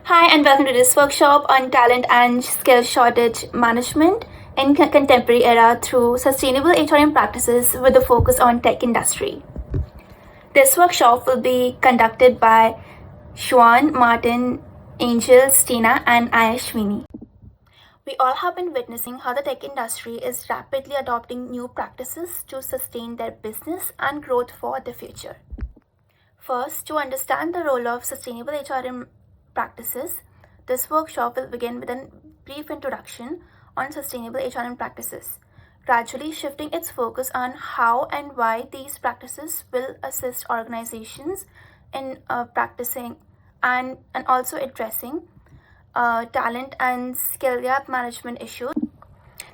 Hi, and welcome to this workshop on talent and skill shortage management in contemporary era through sustainable HRM practices with a focus on tech industry. This workshop will be conducted by Xuan, Martin, Angel, Stina, and Ayashwini. We all have been witnessing how the tech industry is rapidly adopting new practices to sustain their business and growth for the future. First, to understand the role of sustainable HRM practices, this workshop will begin with a brief introduction on sustainable HRM practices, gradually shifting its focus on how and why these practices will assist organizations in practicing and also addressing talent and skill gap management issues.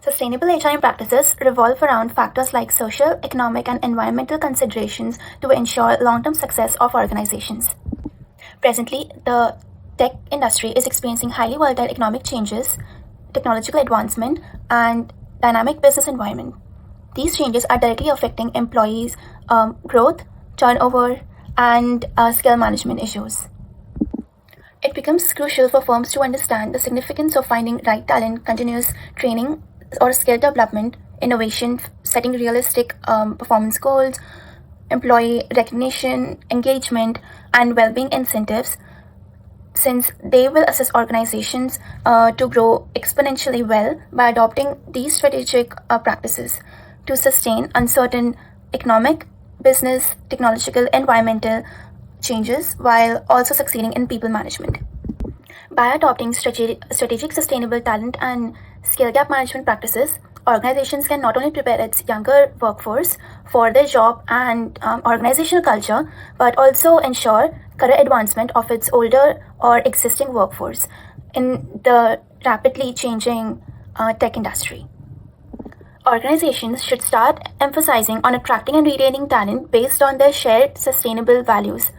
Sustainable HRM practices revolve around factors like social, economic, and environmental considerations to ensure long term success of organizations. Presently, the tech industry is experiencing highly volatile economic changes, technological advancement, and dynamic business environment. These changes are directly affecting employees' growth, turnover, and skill management issues. It becomes crucial for firms to understand the significance of finding right talent, continuous training or skill development, innovation, setting realistic performance goals, employee recognition, engagement, and well being incentives, since they will assist organizations to grow exponentially well by adopting these strategic practices to sustain uncertain economic, business, technological, environmental changes while also succeeding in people management. By adopting strategic sustainable talent and skill gap management practices, organizations can not only prepare its younger workforce for their job and organizational culture, but also ensure career advancement of its older or existing workforce in the rapidly changing tech industry. Organizations should start emphasizing on attracting and retaining talent based on their shared sustainable values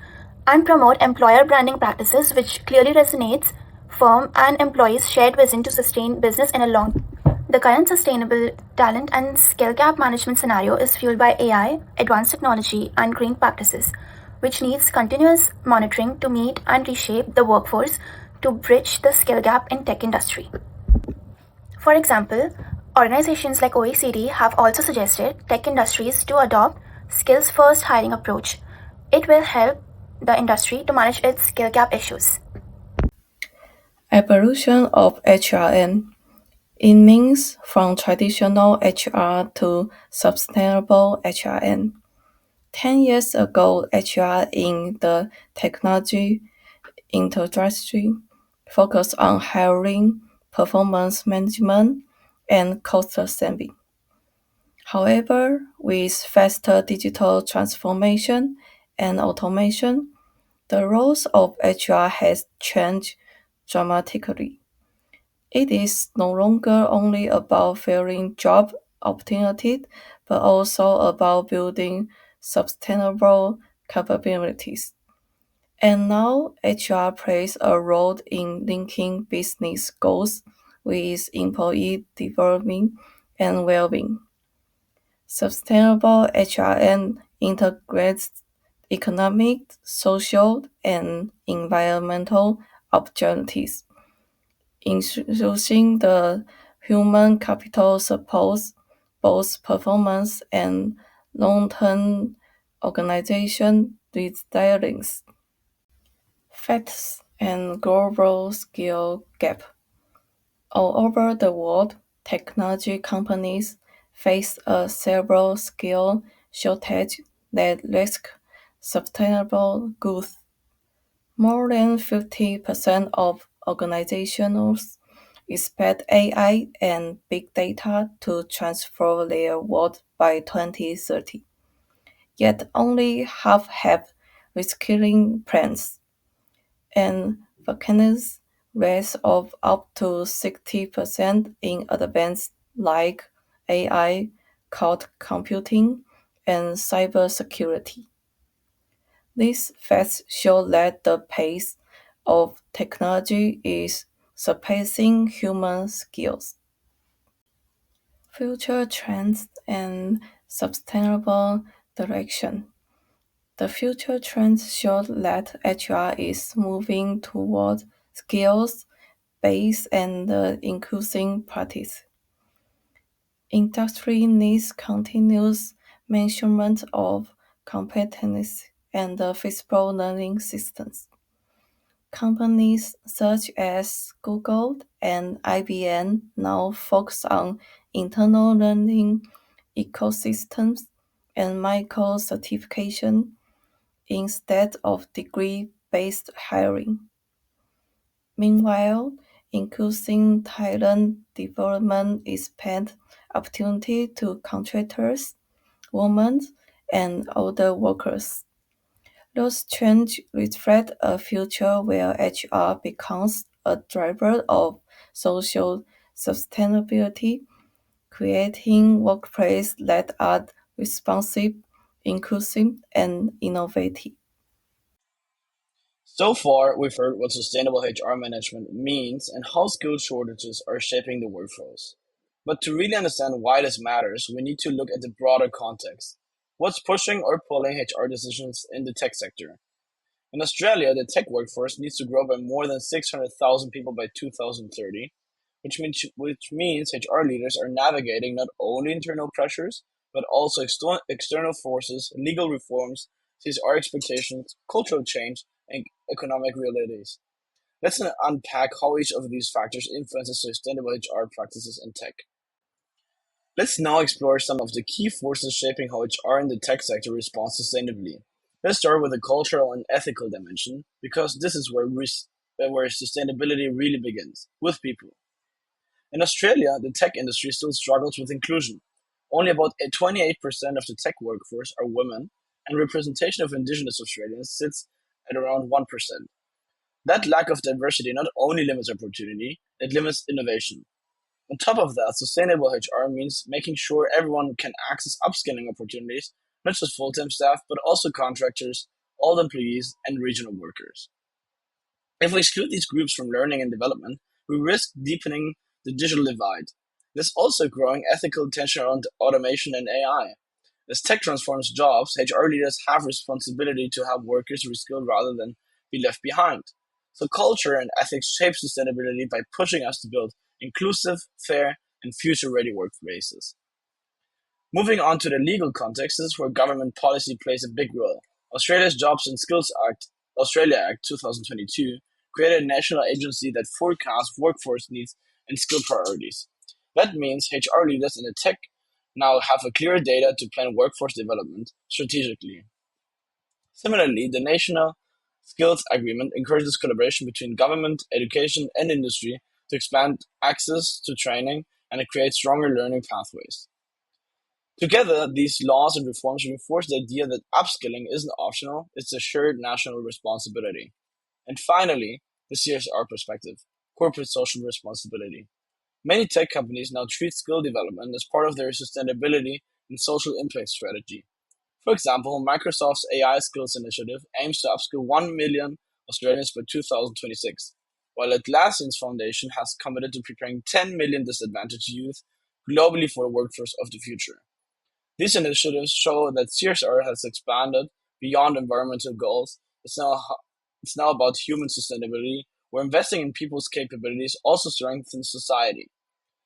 and promote employer branding practices which clearly resonates firm and employees' shared vision to sustain business in a long term. The current sustainable talent and skill gap management scenario is fueled by AI, advanced technology, and green practices, which needs continuous monitoring to meet and reshape the workforce to bridge the skill gap in tech industry. For example, organizations like OECD have also suggested tech industries to adopt skills first hiring approach. It will help the industry to manage its skill gap issues. Evolution of HRM. It means from traditional HR to sustainable HRM. 10 years ago, HR in the technology industry focused on hiring, performance management, and cost saving. However, with faster digital transformation and automation, the roles of HR has changed dramatically. It is no longer only about filling job opportunities, but also about building sustainable capabilities. And now HR plays a role in linking business goals with employee development and well-being. Sustainable HRM integrates economic, social, and environmental opportunities, introducing the human capital supports both performance and long-term organization resilience. Facts and global skill gap. All over the world, technology companies face a severe skill shortage that risks sustainable growth. More than 50% of organizations expect AI and big data to transform their world by 2030. Yet only half have reskilling plans, and vacancies rates of up to 60% in advanced like AI, cloud computing, and cybersecurity. These facts show that the pace of technology is surpassing human skills. Future trends and sustainable direction. The future trends show that HR is moving toward skills based and inclusive practice. Industry needs continuous measurement of competence and feasible learning systems. Companies such as Google and IBM now focus on internal learning ecosystems and micro certification instead of degree-based hiring. Meanwhile, increasing talent development expands opportunity to contractors, women, and older workers. Those changes reflect a future where HR becomes a driver of social sustainability, creating workplaces that are responsive, inclusive, and innovative. So far, we've heard what sustainable HR management means and how skill shortages are shaping the workforce. But to really understand why this matters, we need to look at the broader context. What's pushing or pulling HR decisions in the tech sector? In Australia, the tech workforce needs to grow by more than 600,000 people by 2030, which means HR leaders are navigating not only internal pressures, but also external forces, legal reforms, CSR expectations, cultural change, and economic realities. Let's unpack how each of these factors influences sustainable HR practices in tech. Let's now explore some of the key forces shaping how HR in the tech sector responds sustainably. Let's start with the cultural and ethical dimension, because this is where sustainability really begins, with people. In Australia, the tech industry still struggles with inclusion. Only about 28% of the tech workforce are women, and representation of Indigenous Australians sits at around 1%. That lack of diversity not only limits opportunity, it limits innovation. On top of that, sustainable HR means making sure everyone can access upskilling opportunities, not just full time staff, but also contractors, all employees, and regional workers. If we exclude these groups from learning and development, we risk deepening the digital divide. There's also growing ethical tension around automation and AI. As tech transforms jobs, HR leaders have responsibility to help workers reskill rather than be left behind. So culture and ethics shape sustainability by pushing us to build inclusive, fair, and future-ready workplaces. Moving on to the legal context, this is where government policy plays a big role. Australia's Jobs and Skills Act, Australia Act 2022, created a national agency that forecasts workforce needs and skill priorities. That means HR leaders in the tech now have a clear data to plan workforce development strategically. Similarly, the National Skills Agreement encourages collaboration between government, education, and industry to expand access to training and to create stronger learning pathways. Together, these laws and reforms reinforce the idea that upskilling isn't optional, it's a shared national responsibility. And finally, the CSR perspective, corporate social responsibility. Many tech companies now treat skill development as part of their sustainability and social impact strategy. For example, Microsoft's AI Skills Initiative aims to upskill 1 million Australians by 2026, while Atlassian's foundation has committed to preparing 10 million disadvantaged youth globally for the workforce of the future. These initiatives show that CSR has expanded beyond environmental goals. It's now about human sustainability, where investing in people's capabilities also strengthens society.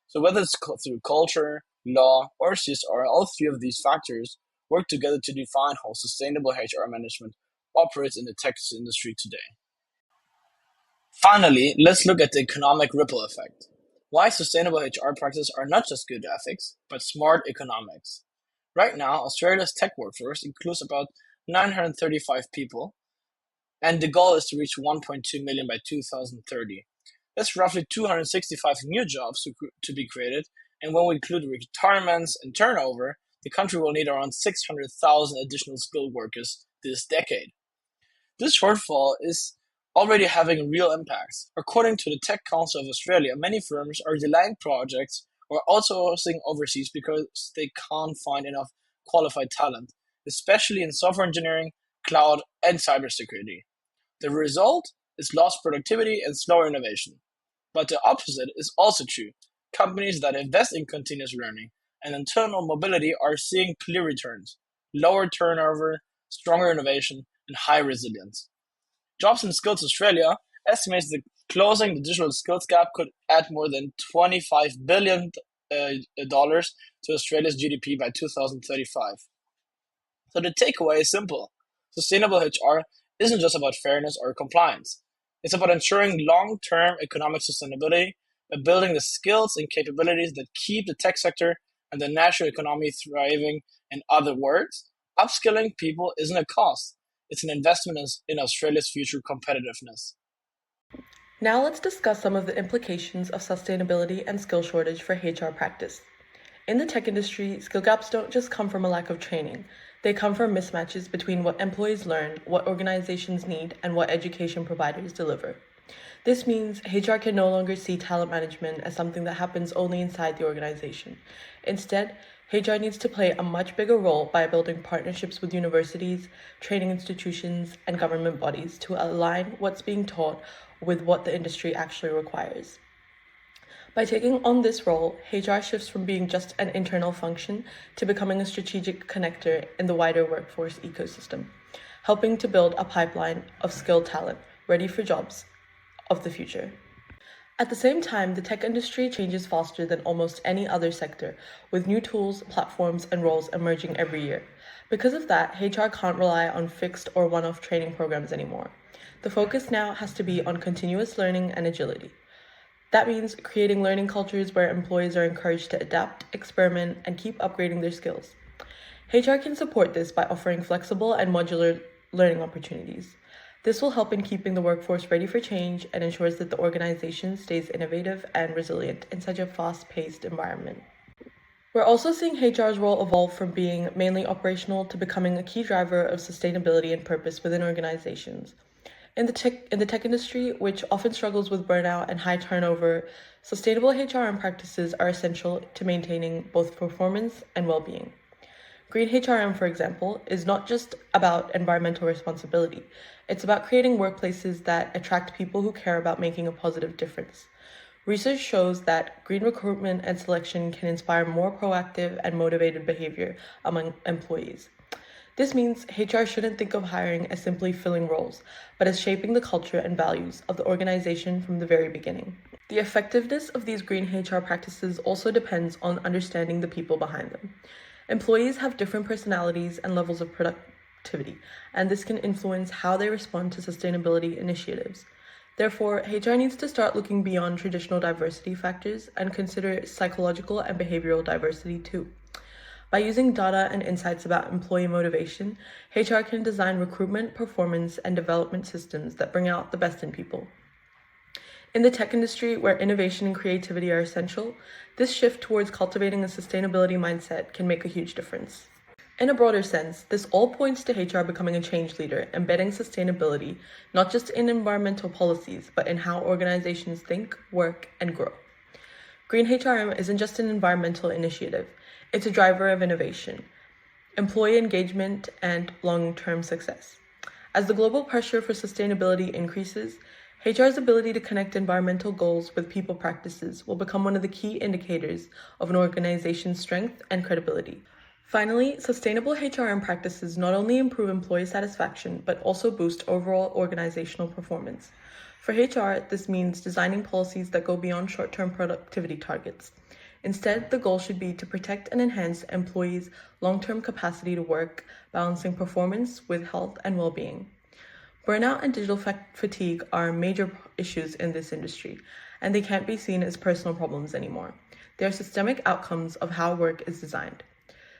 So whether it's through culture, law, or CSR, all three of these factors work together to define how sustainable HR management operates in the tech industry today. Finally, let's look at the economic ripple effect. Why sustainable HR practices are not just good ethics, but smart economics. Right now, Australia's tech workforce includes about 935 people, and the goal is to reach 1.2 million by 2030. That's roughly 265 new jobs to be created, and when we include retirements and turnover, the country will need around 600,000 additional skilled workers this decade. This shortfall is already having real impacts. According to the Tech Council of Australia, many firms are delaying projects or outsourcing overseas because they can't find enough qualified talent, especially in software engineering, cloud, and cybersecurity. The result is lost productivity and slower innovation. But the opposite is also true. Companies that invest in continuous learning and internal mobility are seeing clear returns, lower turnover, stronger innovation, and high resilience. Jobs and Skills Australia estimates Closing the digital skills gap could add more than $25 billion dollars to Australia's GDP by 2035. So the takeaway is simple. Sustainable HR isn't just about fairness or compliance. It's about ensuring long-term economic sustainability by building the skills and capabilities that keep the tech sector and the national economy thriving. In other words, upskilling people isn't a cost. It's an investment in Australia's future competitiveness. Now let's discuss some of the implications of sustainability and skill shortage for HR practice. In the tech industry, skill gaps don't just come from a lack of training. They come from mismatches between what employees learn, what organizations need, and what education providers deliver. This means HR can no longer see talent management as something that happens only inside the organization. Instead, HR needs to play a much bigger role by building partnerships with universities, training institutions, and government bodies to align what's being taught with what the industry actually requires. By taking on this role, HR shifts from being just an internal function to becoming a strategic connector in the wider workforce ecosystem, helping to build a pipeline of skilled talent ready for jobs of the future. At the same time, the tech industry changes faster than almost any other sector, with new tools, platforms, and roles emerging every year. Because of that, HR can't rely on fixed or one-off training programs anymore. The focus now has to be on continuous learning and agility. That means creating learning cultures where employees are encouraged to adapt, experiment, and keep upgrading their skills. HR can support this by offering flexible and modular learning opportunities. This will help in keeping the workforce ready for change and ensures that the organization stays innovative and resilient in such a fast-paced environment. We're also seeing HR's role evolve from being mainly operational to becoming a key driver of sustainability and purpose within organizations. In the tech industry, which often struggles with burnout and high turnover, sustainable HRM practices are essential to maintaining both performance and well-being. Green HRM, for example, is not just about environmental responsibility. It's about creating workplaces that attract people who care about making a positive difference. Research shows that green recruitment and selection can inspire more proactive and motivated behavior among employees. This means HR shouldn't think of hiring as simply filling roles, but as shaping the culture and values of the organization from the very beginning. The effectiveness of these green HR practices also depends on understanding the people behind them. Employees have different personalities and levels of productivity, and this can influence how they respond to sustainability initiatives. Therefore, HR needs to start looking beyond traditional diversity factors and consider psychological and behavioral diversity too. By using data and insights about employee motivation, HR can design recruitment, performance, and development systems that bring out the best in people. In the tech industry, where innovation and creativity are essential, this shift towards cultivating a sustainability mindset can make a huge difference. In a broader sense, this all points to HR becoming a change leader, embedding sustainability not just in environmental policies, but in how organizations think, work, and grow. Green HRM isn't just an environmental initiative. It's a driver of innovation, employee engagement, and long-term success. As the global pressure for sustainability increases, HR's ability to connect environmental goals with people practices will become one of the key indicators of an organization's strength and credibility. Finally, sustainable HRM practices not only improve employee satisfaction, but also boost overall organizational performance. For HR, this means designing policies that go beyond short-term productivity targets. Instead, the goal should be to protect and enhance employees' long-term capacity to work, balancing performance with health and well-being. Burnout and digital fatigue are major issues in this industry, and they can't be seen as personal problems anymore. They are systemic outcomes of how work is designed.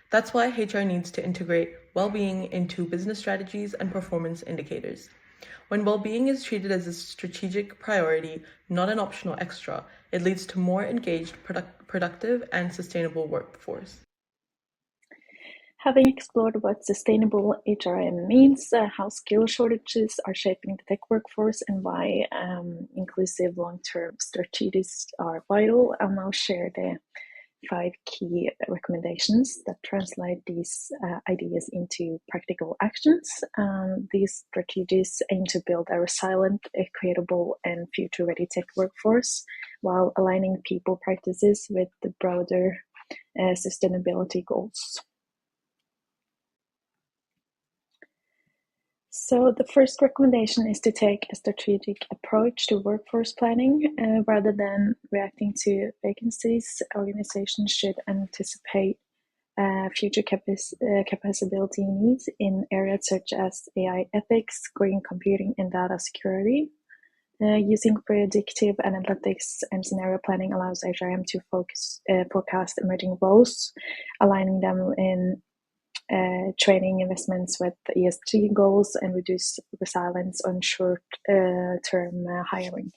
That's why HR needs to integrate well-being into business strategies and performance indicators. When well-being is treated as a strategic priority, not an optional extra, it leads to more engaged, productive, and sustainable workforce. Having explored what sustainable HRM means, how skill shortages are shaping the tech workforce, and why inclusive long-term strategies are vital, I'll now share the 5 key recommendations that translate these ideas into practical actions. These strategies aim to build a resilient, equitable, and future-ready tech workforce while aligning people practices with the broader sustainability goals. So the first recommendation is to take a strategic approach to workforce planning. Rather than reacting to vacancies, organizations should anticipate future capacity needs in areas such as AI ethics, green computing, and data security. Using predictive analytics and scenario planning allows HRM to forecast emerging roles, aligning them in training investments with ESG goals and reduce resilience on short-term hiring.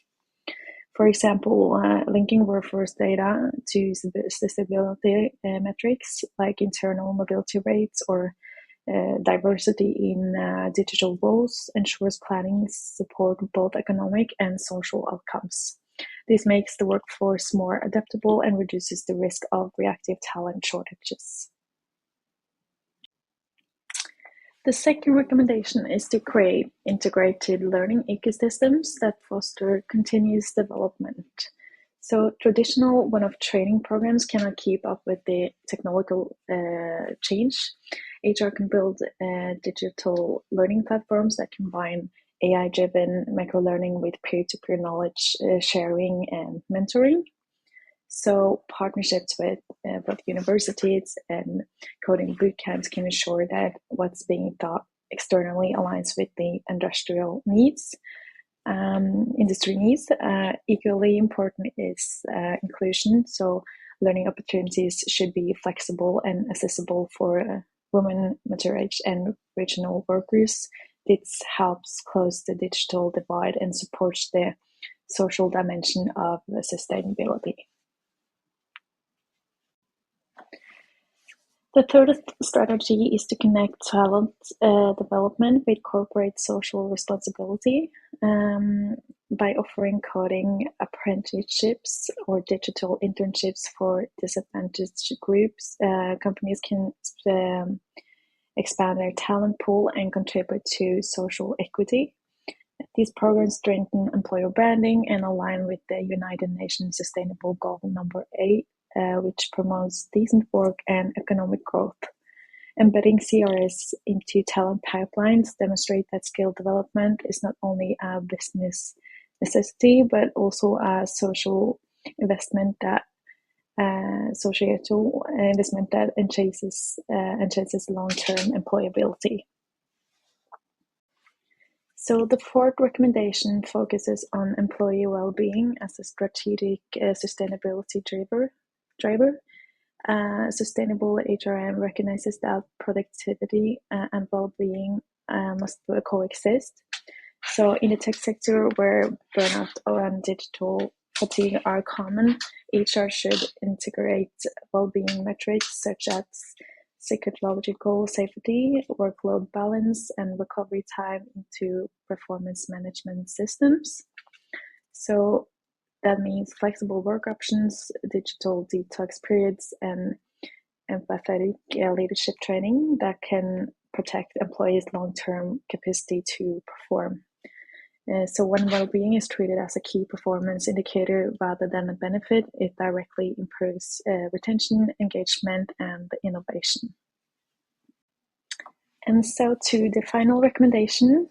For example, linking workforce data to sustainability metrics like internal mobility rates or diversity in digital roles ensures planning support both economic and social outcomes. This makes the workforce more adaptable and reduces the risk of reactive talent shortages. The second recommendation is to create integrated learning ecosystems that foster continuous development. So traditional one-off training programs cannot keep up with the technological change. HR can build digital learning platforms that combine AI-driven microlearning with peer-to-peer knowledge sharing and mentoring. So partnerships with both universities and coding bootcamps can ensure that what's being taught externally aligns with the industry needs. Equally important is inclusion. So learning opportunities should be flexible and accessible for women, mature age, and regional workers. This helps close the digital divide and supports the social dimension of sustainability. The third strategy is to connect talent development with corporate social responsibility. By offering coding apprenticeships or digital internships for disadvantaged groups, companies can expand their talent pool and contribute to social equity. These programs strengthen employer branding and align with the United Nations Sustainable Goal number 8, which promotes decent work and economic growth. Embedding CRS into talent pipelines demonstrate that skill development is not only a business necessity, but also a societal investment that enhances long-term employability. So the fourth recommendation focuses on employee well-being as a strategic sustainability driver. Sustainable HRM recognizes that productivity and well-being must coexist. So in the tech sector where burnout and digital fatigue are common, HR should integrate well-being metrics such as psychological safety, workload balance, and recovery time into performance management systems. So that means flexible work options, digital detox periods, and empathetic leadership training that can protect employees' long-term capacity to perform. So when well-being is treated as a key performance indicator rather than a benefit, it directly improves retention, engagement, and innovation. And so to the final recommendation,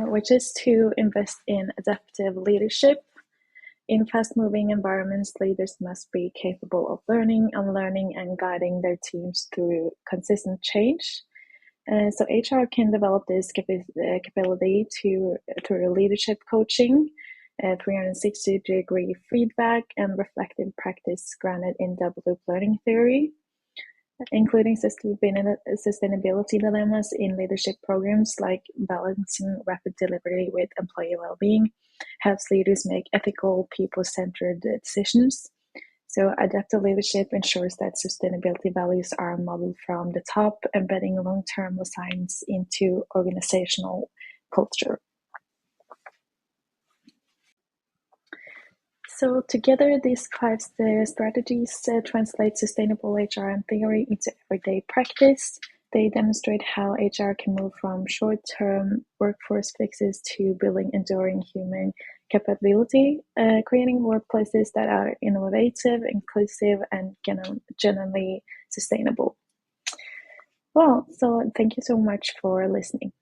which is to invest in adaptive leadership. In fast-moving environments, leaders must be capable of learning, unlearning, and guiding their teams through consistent change. So HR can develop this capability through leadership coaching, 360-degree feedback, and reflective practice grounded in double-loop learning theory, including sustainability dilemmas in leadership programs like balancing rapid delivery with employee well-being helps leaders make ethical, people-centered decisions. So adaptive leadership ensures that sustainability values are modeled from the top, embedding long-term resilience into organizational culture. So together, these 5 strategies translate sustainable HRM theory into everyday practice. They demonstrate how HR can move from short-term workforce fixes to building enduring human capability, creating workplaces that are innovative, inclusive, and genuinely sustainable. Well, so thank you so much for listening.